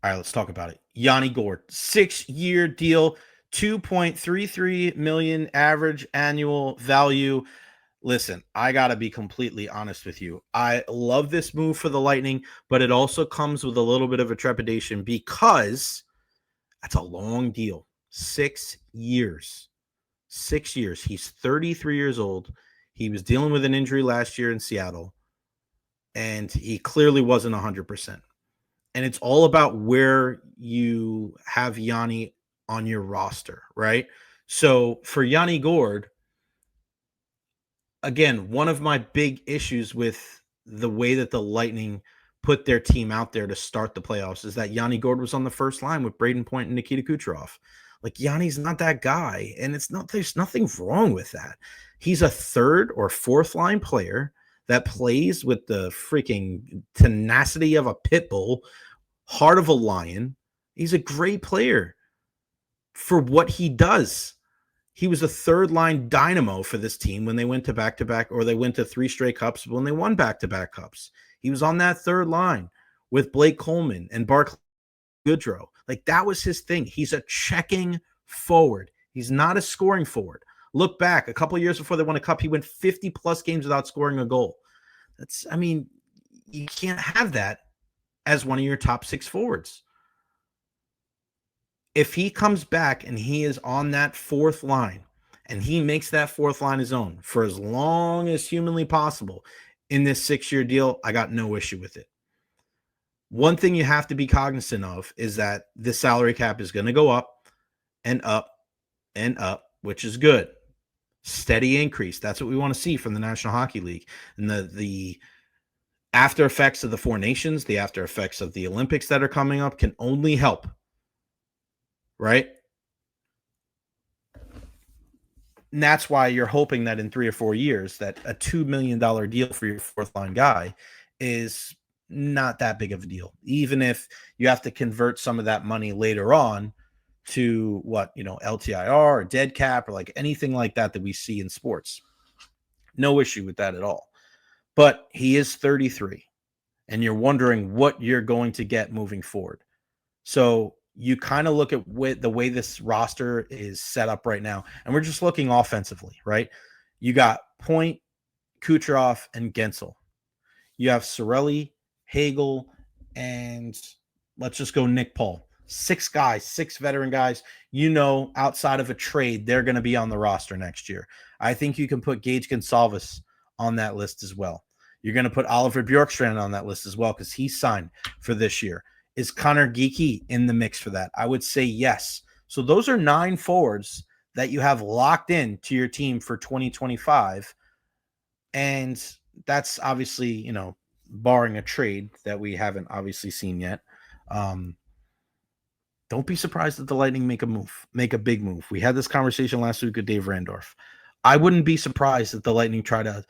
All right, let's talk about it. Yanni Gourde, 6-year deal, 2.33 million average annual value. Listen, I got to be completely honest with you. I love this move for the Lightning, but it also comes with a little bit of a trepidation because that's a long deal. 6 years. 6 years. He's 33 years old. He was dealing with an injury last year in Seattle, and he clearly wasn't 100%. And it's all about where you have Yanni on your roster, right? So for Yanni Gourde, again, one of my big issues with the way that the Lightning put their team out there to start the playoffs is that Yanni Gourde was on the first line with Braden Point and Nikita Kucherov. Like, Yanni's not that guy, and there's nothing wrong with that. He's a third or fourth line player that plays with the freaking tenacity of a pit bull, heart of a lion. He's a great player for what he does. He was a third line dynamo for this team when they went to back-to-back, or they went to 3 straight cups when they won back-to-back cups. He was on that third line with Blake Coleman and Barclay Goodrow. Like, that was his thing. He's a checking forward. He's not a scoring forward. Look back, a couple of years before they won a cup, he went 50-plus games without scoring a goal. You can't have that as one of your top 6 forwards. If he comes back and he is on that fourth line and he makes that fourth line his own for as long as humanly possible in this 6-year deal, I got no issue with it. One thing you have to be cognizant of is that the salary cap is going to go up and up and up, which is good. Steady increase. That's what we want to see from the National Hockey League. And the after effects of the 4 nations, the after effects of the Olympics that are coming up can only help. Right? And that's why you're hoping that in 3 or 4 years that a $2 million deal for your fourth line guy is not that big of a deal. Even if you have to convert some of that money later on to LTIR or dead cap or like anything like that we see in sports. No issue with that at all. But he is 33 and you're wondering what you're going to get moving forward. So you kind of look at the way this roster is set up right now, and we're just looking offensively, right? You got Point, Kucherov, and Gensel. You have Cirelli, Hagel, and let's just go Nick Paul. 6 guys, 6 veteran guys. Outside of a trade, they're going to be on the roster next year. I think you can put Gage Gonsalves on that list as well. You're going to put Oliver Bjorkstrand on that list as well because he's signed for this year. Is Connor Geekie in the mix for that? I would say yes. So those are 9 forwards that you have locked in to your team for 2025. And that's obviously, barring a trade that we haven't obviously seen yet. Don't be surprised that the Lightning make a big move. We had this conversation last week with Dave Randorf. I wouldn't be surprised if the Lightning try to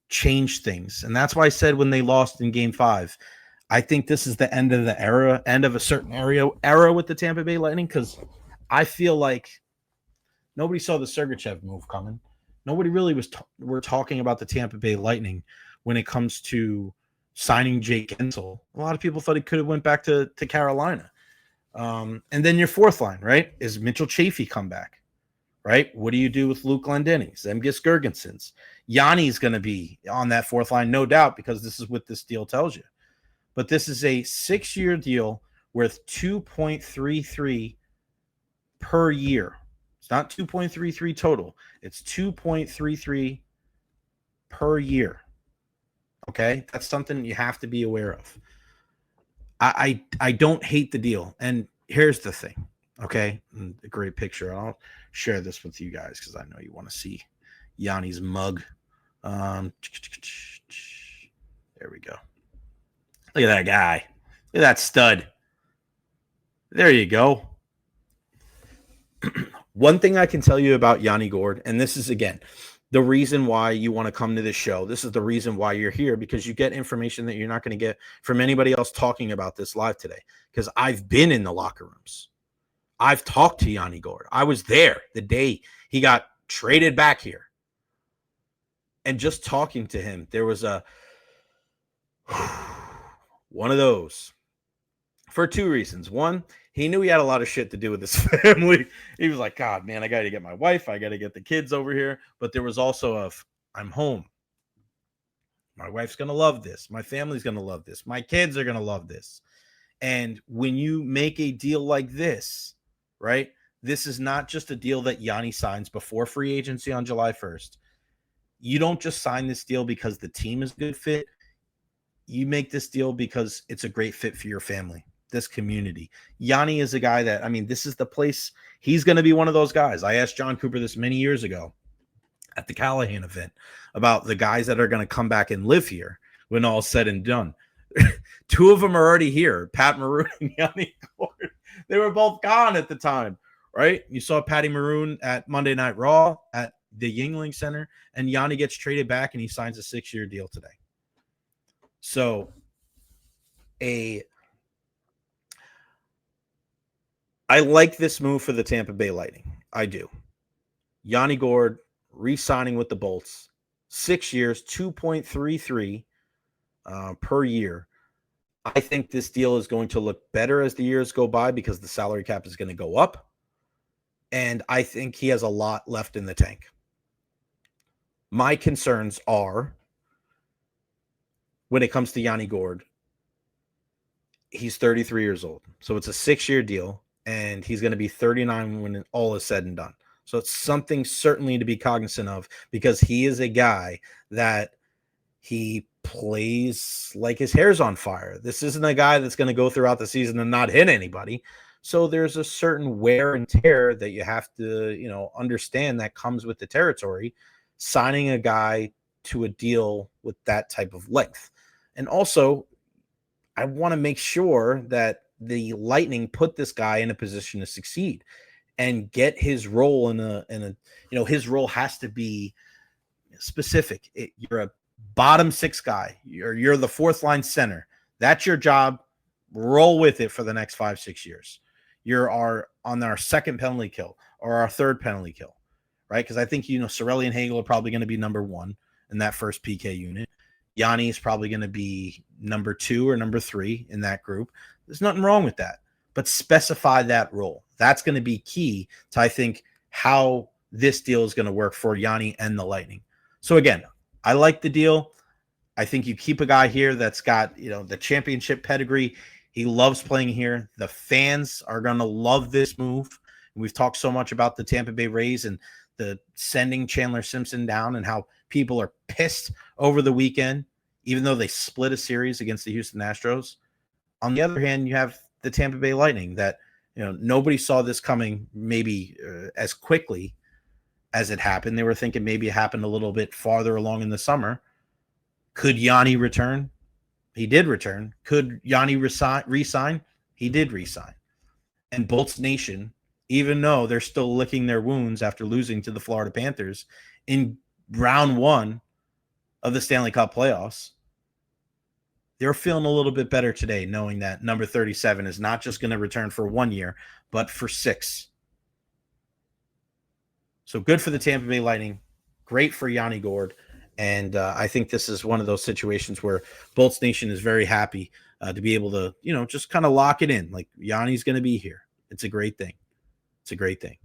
change things. And that's why I said when they lost in Game 5, I think this is the end of the era, end of a certain era with the Tampa Bay Lightning, because I feel like nobody saw the Sergachev move coming. Nobody really were talking about the Tampa Bay Lightning when it comes to signing Jake Gensel. A lot of people thought he could have went back to Carolina. And then your fourth line, right? Is Mitchell Chaffee come back, right? What do you do with Luke Glendening, Zemgus Girgensons? Yanni's going to be on that fourth line, no doubt, because this is what this deal tells you. But this is a 6-year deal worth $2.33 per year. It's not 2.33 total. It's 2.33 per year. Okay? That's something you have to be aware of. I don't hate the deal. And here's the thing. Okay? A great picture. I'll share this with you guys because I know you want to see Yanni's mug. There we go. Look at that guy. Look at that stud. There you go. One thing I can tell you about Yanni Gourde, and this is, again, the reason why you want to come to this show. This is the reason why you're here, because you get information that you're not going to get from anybody else talking about this live today, because I've been in the locker rooms. I've talked to Yanni Gourde. I was there the day he got traded back here. And just talking to him, there was one of those For two reasons. One, he knew he had a lot of shit to do with his family. He was like, God, man, I got to get my wife. I got to get the kids over here. But there was also I'm home. My wife's going to love this. My family's going to love this. My kids are going to love this. And when you make a deal like this, right, this is not just a deal that Yanni signs before free agency on July 1st. You don't just sign this deal because the team is a good fit. You make this deal because it's a great fit for your family, this community. Yanni is a guy that, I mean, this is the place. He's going to be one of those guys. I asked John Cooper this many years ago at the Callahan event about the guys that are going to come back and live here when all's said and done. Two of them are already here, Pat Maroon and Yanni Gourde. They were both gone at the time, right? You saw Patty Maroon at Monday Night Raw at the Yuengling Center, and Yanni gets traded back and he signs a 6-year deal today. So I like this move for the Tampa Bay Lightning. I do. Yanni Gourde re-signing with the Bolts, 6 years, 2.33 per year. I think this deal is going to look better as the years go by because the salary cap is going to go up. And I think he has a lot left in the tank. My concerns are when it comes to Yanni Gourde, he's 33 years old. So it's a 6-year deal, and he's going to be 39 when all is said and done. So it's something certainly to be cognizant of because he is a guy that he plays like his hair's on fire. This isn't a guy that's going to go throughout the season and not hit anybody. So there's a certain wear and tear that you have to, understand that comes with the territory, signing a guy to a deal with that type of length. And also, I want to make sure that the Lightning put this guy in a position to succeed and get his role his role has to be specific. You're a bottom 6 guy. You're the 4th line center. That's your job. Roll with it for the next 5-6 years. You're on our 2nd penalty kill or our 3rd penalty kill, right? Because I think, Cirelli and Hagel are probably going to be number 1 in that first PK unit. Yanni is probably going to be number 2 or number 3 in that group. There's nothing wrong with that, but specify that role. That's going to be key to, I think, how this deal is going to work for Yanni and the Lightning. So again, I like the deal. I think you keep a guy here that's got, the championship pedigree. He loves playing here. The fans are going to love this move. We've talked so much about the Tampa Bay Rays and the sending Chandler Simpson down and how people are pissed over the weekend, even though they split a series against the Houston Astros. On the other hand, you have the Tampa Bay Lightning that, nobody saw this coming maybe as quickly as it happened. They were thinking maybe it happened a little bit farther along in the summer. Could Yanni return? He did return. Could Yanni resign? He did resign. And Bolts Nation, even though they're still licking their wounds after losing to the Florida Panthers in round 1 of the Stanley Cup playoffs, they're feeling a little bit better today, knowing that number 37 is not just going to return for 1 year, but for 6. So good for the Tampa Bay Lightning. Great for Yanni Gourde. And I think this is one of those situations where Bolts Nation is very happy to be able to, just kind of lock it in. Like Yanni's going to be here. It's a great thing. It's a great thing.